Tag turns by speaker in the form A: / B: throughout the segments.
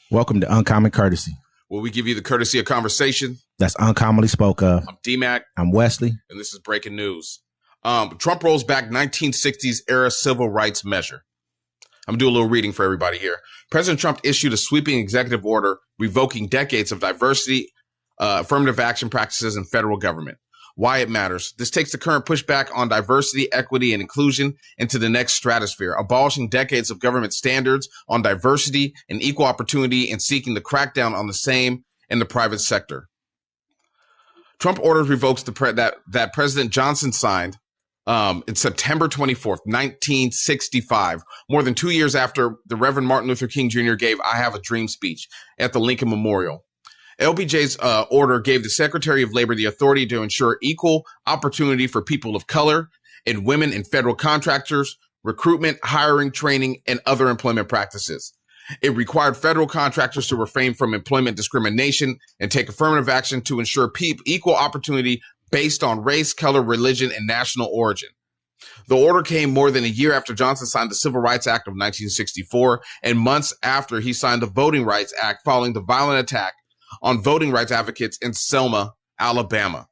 A: Welcome to Uncommon Courtesy,
B: where we give you the courtesy of conversation
A: that's uncommonly spoke of.
B: I'm D-Mac.
A: I'm Wesley.
B: And this is breaking news. Trump rolls back 1960s era civil rights measure. I'm going to do a little reading for everybody here. President Trump issued a sweeping executive order revoking decades of diversity, affirmative action practices in federal government. Why it matters. This takes the current pushback on diversity, equity, and inclusion into the next stratosphere, abolishing decades of government standards on diversity and equal opportunity and seeking to crack down on the same in the private sector. Trump orders revokes that President Johnson signed in September 24th, 1965, more than 2 years after the Reverend Martin Luther King Jr. gave I Have a Dream speech at the Lincoln Memorial. LBJ's order gave the Secretary of Labor the authority to ensure equal opportunity for people of color and women in federal contractors, recruitment, hiring, training, and other employment practices. It required federal contractors to refrain from employment discrimination and take affirmative action to ensure equal opportunity based on race, color, religion, and national origin. The order came more than a year after Johnson signed the Civil Rights Act of 1964 and months after he signed the Voting Rights Act following the violent attack on voting rights advocates in Selma, Alabama.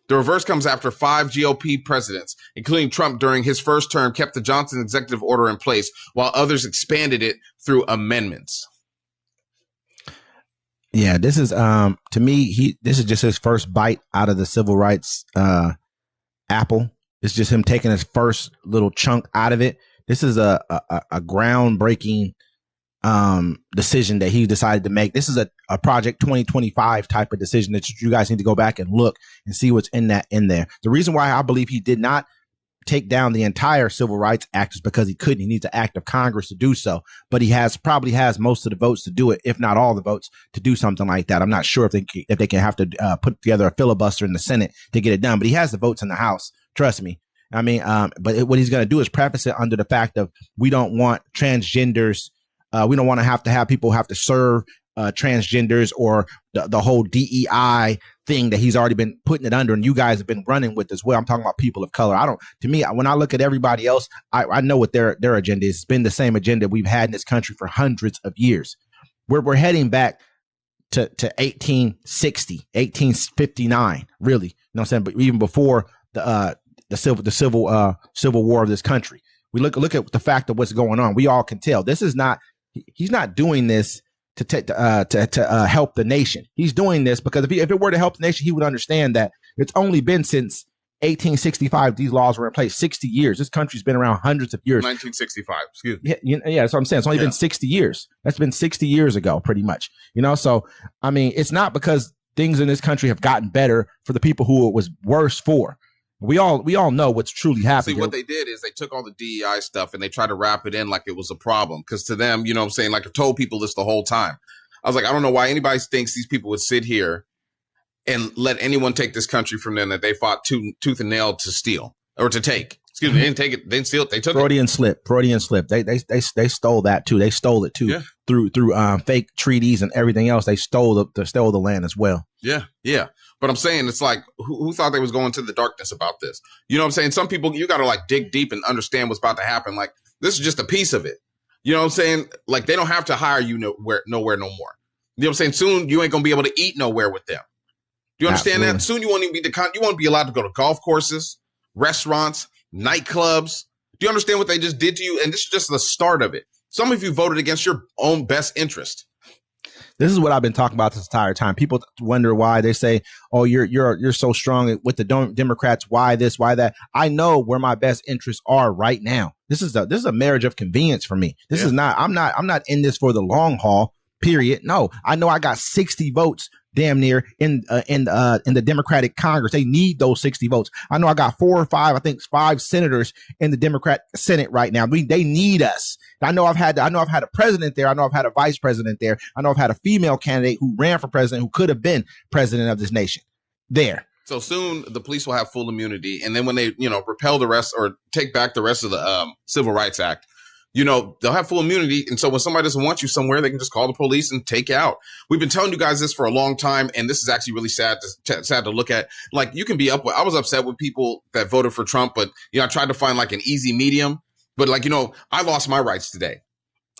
B: The reverse comes after 5 GOP presidents, including Trump during his first term, kept the Johnson executive order in place while others expanded it through amendments.
A: Yeah, this is to me, this is just his first bite out of the civil rights apple. It's just him taking his first little chunk out of it. This is a groundbreaking decision that he decided to make. This is a Project 2025 type of decision that you guys need to go back and look and see what's in there. The reason why I believe he did not take down the entire Civil Rights Act is because he couldn't. He needs an act of Congress to do so, but he probably has most of the votes to do it, if not all the votes to do something like that. I'm not sure if they can have to put together a filibuster in the Senate to get it done, but he has the votes in the House. Trust me. I mean, but what he's going to do is preface it under the fact of we don't want transgenders. We don't want to have people have to serve transgenders or the whole DEI thing that he's already been putting it under, and you guys have been running with as well. I'm talking about people of color. To me, when I look at everybody else, I know what their agenda is. It's been the same agenda we've had in this country for hundreds of years. We're heading back to 1860, 1859, really. You know what I'm saying? But even before the civil war of this country, we look at the fact of what's going on. We all can tell this is not. He's not doing this to help the nation. He's doing this because if it were to help the nation, he would understand that it's only been since 1865 these laws were in place. 60 years. This country's been around hundreds of years.
B: 1965. Excuse me.
A: Yeah, that's what I'm saying. It's only been 60 years. That's been 60 years ago, pretty much. So I mean, it's not because things in this country have gotten better for the people who it was worse for. We all know what's truly happening.
B: See, what they did is they took all the DEI stuff and they tried to wrap it in like it was a problem. Because to them, you know what I'm saying, like I've told people this the whole time. I was like, I don't know why anybody thinks these people would sit here and let anyone take this country from them that they fought tooth and nail to steal or to take. Excuse me, they didn't take it. They didn't steal it. They took
A: Freudian slip. They stole that too. They stole it too through fake treaties and everything else. They stole the land as well.
B: Yeah. But I'm saying it's like, who thought they was going to the darkness about this? You know what I'm saying? Some people, you got to like dig deep and understand what's about to happen. Like, this is just a piece of it. You know what I'm saying? Like, they don't have to hire you nowhere no more. You know what I'm saying? Soon you ain't going to be able to eat nowhere with them. Do you understand that? Soon you won't even you won't be allowed to go to golf courses, restaurants, nightclubs. Do you understand what they just did to you? And this is just the start of it. Some of you voted against your own best interest.
A: This is what I've been talking about this entire time. People wonder why they say, "Oh, you're so strong with the Democrats. Why this? Why that?" I know where my best interests are right now. This is a marriage of convenience for me. This is not. I'm not in this for the long haul. Period. No, I know I got 60 votes damn near in the Democratic Congress. They need those 60 votes. I know I got 4 or 5, I think 5 senators in the Democrat Senate right now. They need us. I know I've had a president there. I know I've had a vice president there. I know I've had a female candidate who ran for president who could have been president of this nation there.
B: So soon the police will have full immunity. And then when they, repeal the rest or take back the rest of the Civil Rights Act, they'll have full immunity. And so when somebody doesn't want you somewhere, they can just call the police and take you out. We've been telling you guys this for a long time. And this is actually really sad to look at. Like, you can be I was upset with people that voted for Trump, but, I tried to find like an easy medium. But I lost my rights today.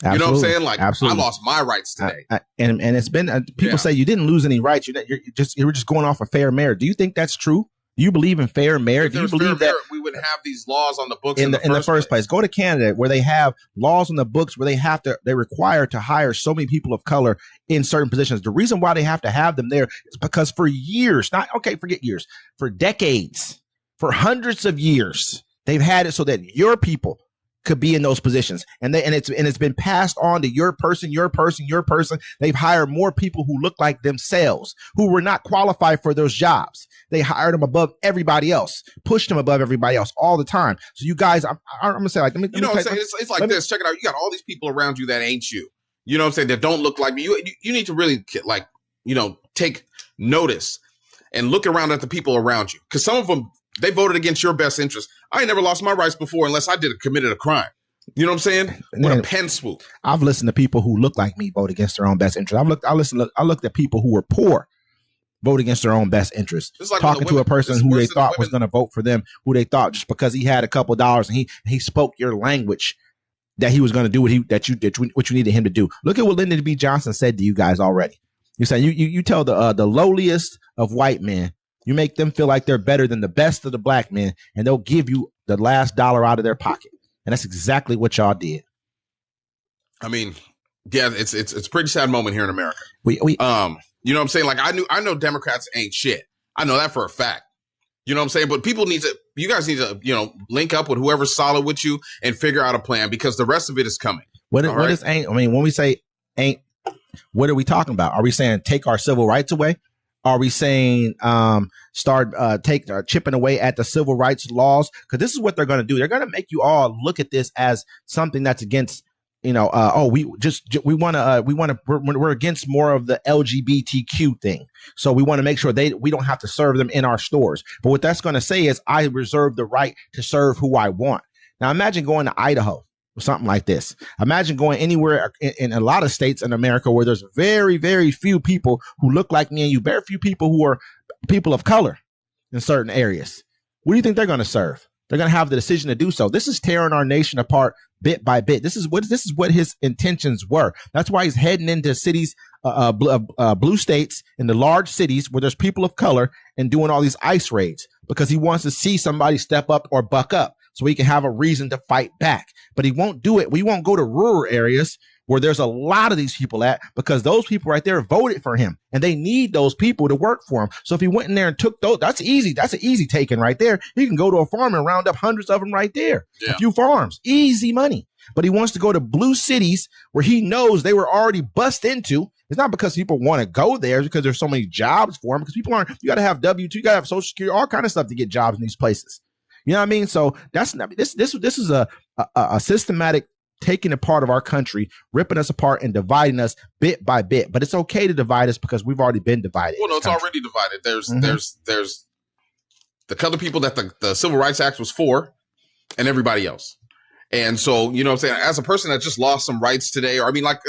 B: You know what I'm
A: Absolutely.
B: saying? Like,
A: Absolutely.
B: I lost my rights today.
A: And it's been people say you didn't lose any rights. You were just going off of fair marriage. Do you think that's true? Do you believe in fair marriage? Do you believe that
B: we would have these laws on the books
A: in the first place? Go to Canada where they have laws on the books where they're required to hire so many people of color in certain positions. The reason why they have to have them there is because for years, forget years, for decades, for hundreds of years, they've had it so that your people could be in those positions, and it's been passed on to your person. They've hired more people who look like themselves, who were not qualified for those jobs. They hired them above everybody else, pushed them above everybody else all the time. So you guys, I'm gonna say, like, what I'm saying?
B: It's like this. Check it out. You got all these people around you that ain't you. You know what I'm saying? That don't look like me. You need to really, like, take notice and look around at the people around you, because some of them, they voted against your best interest. I ain't never lost my rights before unless I committed a crime. You know what I'm saying? With a pen swoop.
A: I've listened to people who look like me vote against their own best interest. I looked at people who were poor vote against their own best interest.
B: Like
A: talking to a person who they thought was going to vote for them, who they thought just because he had a couple of dollars and he spoke your language, that he was going to do what you needed him to do. Look at what Lyndon B. Johnson said to you guys already. You're saying you tell the lowliest of white men, you make them feel like they're better than the best of the black men, and they'll give you the last dollar out of their pocket. And that's exactly what y'all did.
B: I mean, yeah, it's a pretty sad moment here in America.
A: We
B: you know what I'm saying? Like, I know Democrats ain't shit. I know that for a fact. You know what I'm saying? But you guys need to, link up with whoever's solid with you and figure out a plan, because the rest of it is coming.
A: What is ain't? I mean, when we say ain't, what are we talking about? Are we saying take our civil rights away? Are we saying start chipping away at the civil rights laws? Because this is what they're going to do. They're going to make you all look at this as something that's against, we're against more of the LGBTQ thing. So we want to make sure we don't have to serve them in our stores. But what that's going to say is I reserve the right to serve who I want. Now imagine going to Idaho or something like this. Imagine going anywhere in a lot of states in America where there's very, very few people who look like me and you, very few people who are people of color in certain areas. What do you think they're going to serve? They're going to have the decision to do so. This is tearing our nation apart bit by bit. This is what his intentions were. That's why he's heading into cities, blue states, in the large cities where there's people of color, and doing all these ICE raids, because he wants to see somebody step up or buck up so he can have a reason to fight back. But he won't do it. We won't go to rural areas where there's a lot of these people at, because those people right there voted for him and they need those people to work for him. So if he went in there and took those, that's easy. That's an easy taking right there. He can go to a farm and round up hundreds of them right there. Yeah. A few farms, easy money. But he wants to go to blue cities where he knows they were already bust into. It's not because people want to go there, it's because there's so many jobs for them, because people aren't, you got to have W-2, you got to have Social Security, all kind of stuff to get jobs in these places. You know what I mean? So that's not, this is a systematic taking apart of our country, ripping us apart and dividing us bit by bit. But it's okay to divide us because we've already been divided.
B: Well, no, it's already divided. There's the color people that the Civil Rights Act was for, and everybody else. And so, you know what I'm saying, as a person that just lost some rights today, or I mean, like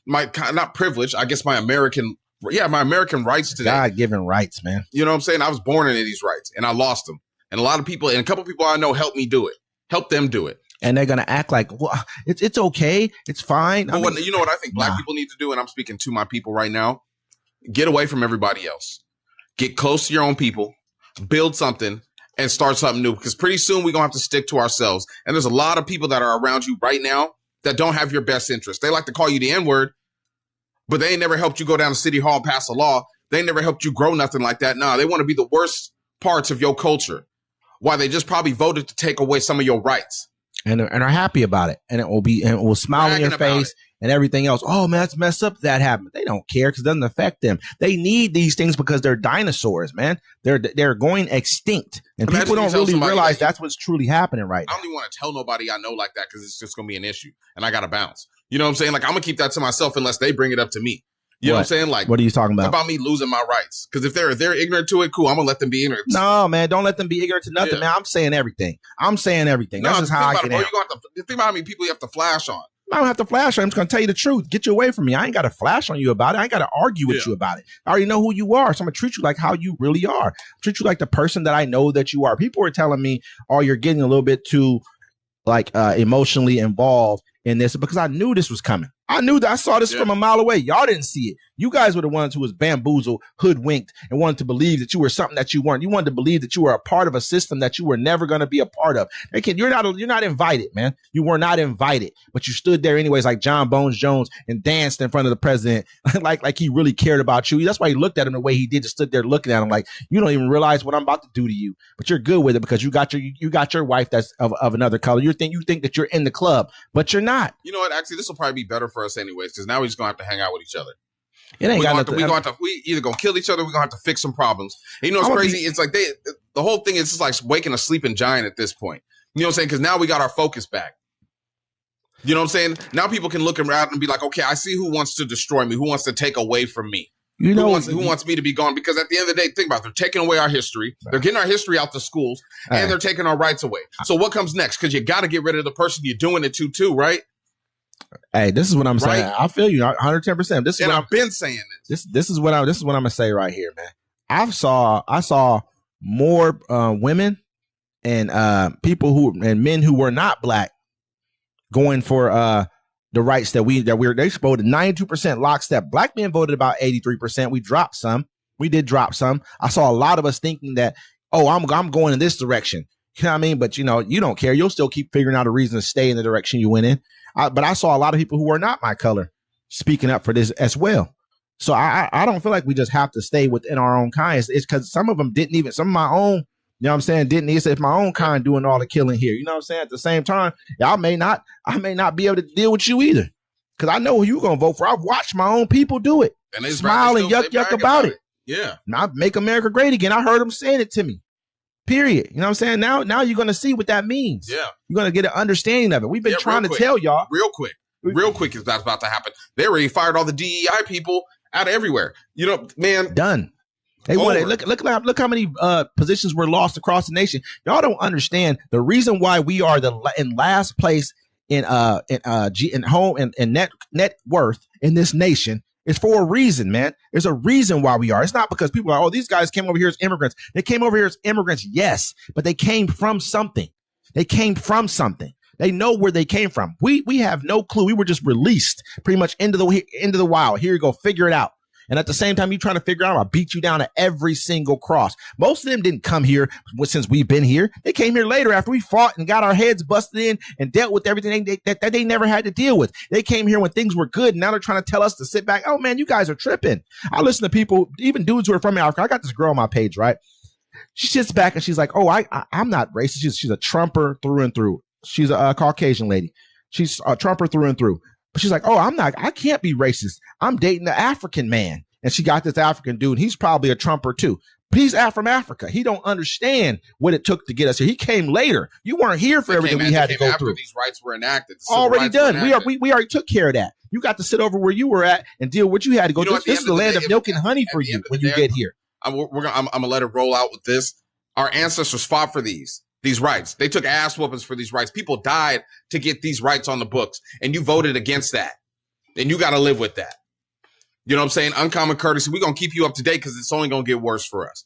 B: my, not privilege, I guess my American rights today.
A: God-given rights, man.
B: You know what I'm saying? I was born into these rights and I lost them. And a lot of people, and a couple of people I know helped me do it. Help them do it.
A: And they're going to act like, well, it's okay. It's fine.
B: Well, you know what I think black people need to do? And I'm speaking to my people right now. Get away from everybody else. Get close to your own people. Build something and start something new. Because pretty soon we're going to have to stick to ourselves. And there's a lot of people that are around you right now that don't have your best interest. They like to call you the N-word, but they ain't never helped you go down to City Hall and pass a law. They ain't never helped you grow nothing like that. No, they want to be the worst parts of your culture. Why they just probably voted to take away some of your rights. And
A: are happy about it. And it will smile on your face and everything else. Oh, man, that's messed up that happened. They don't care because it doesn't affect them. They need these things because they're dinosaurs, man. They're going extinct. And people don't really realize that's what's truly happening right now.
B: I don't even want to tell nobody I know like that because it's just going to be an issue. And I got to bounce. You know what I'm saying? Like, I'm going to keep that to myself unless they bring it up to me. You know what I'm saying? Like,
A: what are you talking about?
B: About me losing my rights. Because if they're ignorant to it, cool. I'm gonna let them be ignorant.
A: No, man, don't let them be ignorant to nothing, man. I'm saying everything. That's just how I get out.
B: Think about how many people you have to flash on.
A: I don't have to flash on. I'm just gonna tell you the truth. Get you away from me. I ain't got to flash on you about it. I ain't got to argue with you about it. I already know who you are, so I'm gonna treat you like how you really are. Treat you like the person that I know that you are. People are telling me, "Oh, you're getting a little bit too." Emotionally involved in this because I knew this was coming. I knew that. I saw this from a mile away. Y'all didn't see it. You guys were the ones who was bamboozled, hoodwinked, and wanted to believe that you were something that you weren't. You wanted to believe that you were a part of a system that you were never going to be a part of. You're not invited, man. You were not invited, but you stood there anyways, like John Bones Jones, and danced in front of the president, like he really cared about you. That's why he looked at him the way he did. Just stood there looking at him like, you don't even realize what I'm about to do to you, but you're good with it because you got your wife that's of another color. You think that you're in the club, but you're not.
B: You know what? Actually, this will probably be better for us anyways, because now we're just gonna have to hang out with each other.
A: It ain't got nothing.
B: We either gonna kill each other, we're gonna have to fix some problems. And you know what's crazy? It's like the whole thing is just like waking a sleeping giant at this point. You know what I'm saying? Because now we got our focus back. You know what I'm saying? Now people can look around and be like, okay, I see who wants to destroy me, who wants to take away from me. You know, who wants me to be gone? Because at the end of the day, think about it. They're taking away our history. Right. They're getting our history out the schools, and they're taking our rights away. So what comes next? Because you got to get rid of the person you're doing it to, too, right?
A: Hey, this is what I'm saying. I feel you 110%. This is
B: and
A: what
B: I've been saying this.
A: This is what I'm gonna say right here, man. I saw more women and people and men who were not black going for the rights they voted 92% lockstep. Black men voted about 83%. We did drop some. I saw a lot of us thinking that, oh, I'm going in this direction. You know what I mean? But you don't care. You'll still keep figuring out a reason to stay in the direction you went in. But I saw a lot of people who were not my color speaking up for this as well. So I don't feel like we just have to stay within our own kind. It's because some of them didn't even, some of my own, you know what I'm saying, didn't. It's my own kind doing all the killing here. You know what I'm saying? At the same time, I may not be able to deal with you either. Because I know who you're going to vote for. I've watched my own people do it. And they smile and yuck about it.
B: Yeah.
A: Not make America great again. I heard them saying it to me. Period. You know what I'm saying? Now you're going to see what that means.
B: Yeah.
A: You're going to get an understanding of it. We've been trying to tell y'all.
B: Real quick is that's about to happen. They already fired all the DEI people out of everywhere. You know, man.
A: Done. They wanted, look how many positions were lost across the nation. Y'all don't understand the reason why we are in last place in net worth in this nation. It's for a reason, man. There's a reason why we are. It's not because people are, oh, these guys came over here as immigrants. They came over here as immigrants, yes, but they came from something. They know where they came from. We have no clue. We were just released pretty much into the wild. Here you go, figure it out. And at the same time, you're trying to figure out, I'll beat you down at every single cross. Most of them didn't come here since we've been here. They came here later after we fought and got our heads busted in and dealt with everything that they never had to deal with. They came here when things were good. And now they're trying to tell us to sit back. Oh, man, you guys are tripping. I listen to people, even dudes who are from Africa. I got this girl on my page, right? She sits back and she's like, oh, I'm not racist. She's a Trumper through and through. She's a Caucasian lady. She's a Trumper through and through. But she's like, oh, I can't be racist. I'm dating an African man. And she got this African dude. He's probably a Trumper too. But he's from Africa. He don't understand what it took to get us here. He came later. You weren't here for everything we had to go through.
B: These rights were enacted.
A: Already done. We already took care of that. You got to sit over where you were at and deal with what you had to go. This is the land of milk and honey for you when you get here.
B: I'm gonna let it roll out with this. Our ancestors fought for these rights. They took ass whoopings for these rights. People died to get these rights on the books, and you voted against that. And you got to live with that. You know what I'm saying? Uncommon courtesy. We're going to keep you up to date because it's only going to get worse for us.